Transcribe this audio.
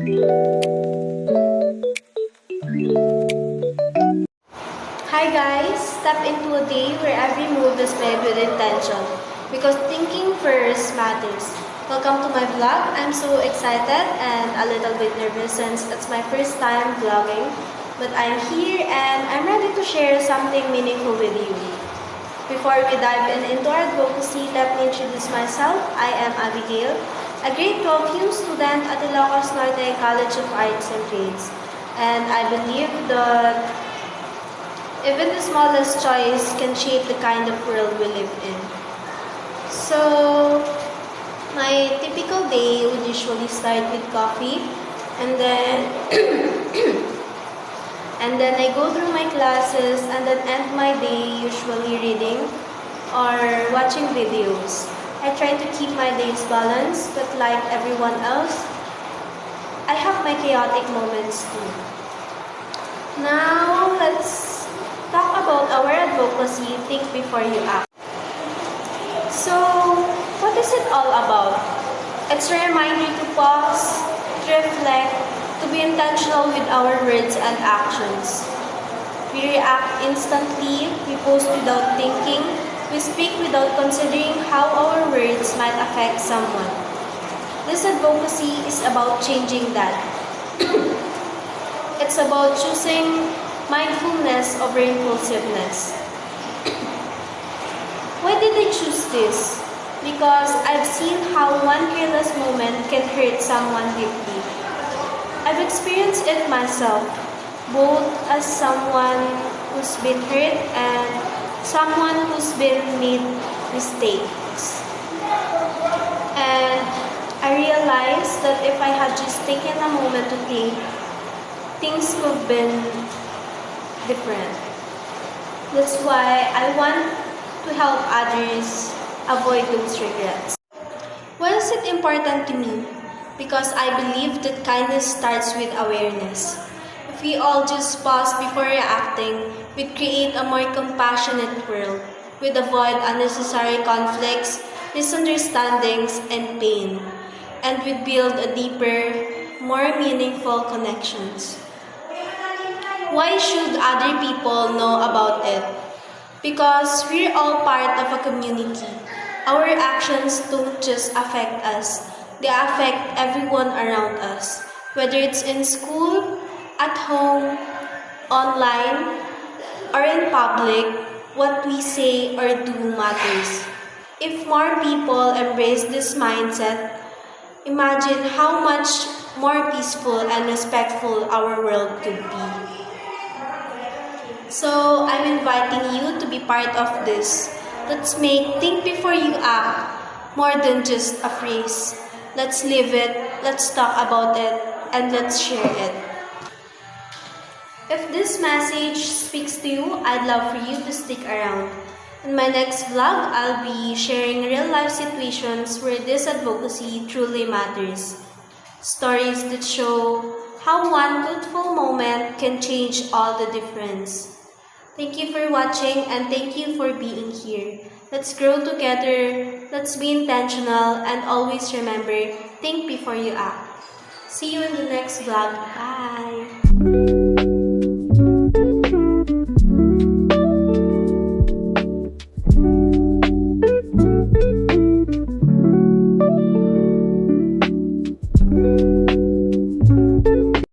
Hi guys! Step into a day where every move is made with intention because thinking first matters. Welcome to my vlog. I'm so excited and a little bit nervous since it's my first time vlogging. But I'm here and I'm ready to share something meaningful with you. Before we dive into our advocacy, let me introduce myself. I am Abigail, a grade 12U student at Ilocos Norte College of Arts and Trades. And I believe that even the smallest choice can shape the kind of world we live in. So, my typical day would usually start with coffee and then and then I go through my classes and then end my day usually reading or watching videos. I try to keep my days balanced, but like everyone else, I have my chaotic moments too. Now, let's talk about our advocacy, think before you act. So, what is it all about? It's a reminder to pause, to reflect, to be intentional with our words and actions. We react instantly, we post without thinking, we speak without considering how our words might affect someone. This advocacy is about changing that. It's about choosing mindfulness over impulsiveness. Why did I choose this? Because I've seen how one careless moment can hurt someone deeply. I've experienced it myself, both as someone who's been hurt and someone who's been made mistakes. And I realized that if I had just taken a moment to think, things could have been different. That's why I want to help others avoid those regrets. Why is it important to me? Because I believe that kindness starts with awareness. If we all just pause before reacting, we'd create a more compassionate world. We'd avoid unnecessary conflicts, misunderstandings, and pain. And we'd build a deeper, more meaningful connections. Why should other people know about it? Because we're all part of a community. Our actions don't just affect us, they affect everyone around us. Whether it's in school, at home, online, or in public, what we say or do matters. If more people embrace this mindset, imagine how much more peaceful and respectful our world could be. So, I'm inviting you to be part of this. Let's make think before you act more than just a phrase. Let's live it, let's talk about it, and let's share it. If this message speaks to you, I'd love for you to stick around. In my next vlog, I'll be sharing real-life situations where this advocacy truly matters. Stories that show how one thoughtful moment can change all the difference. Thank you for watching and thank you for being here. Let's grow together, let's be intentional, and always remember, think before you act. See you in the next vlog. Bye!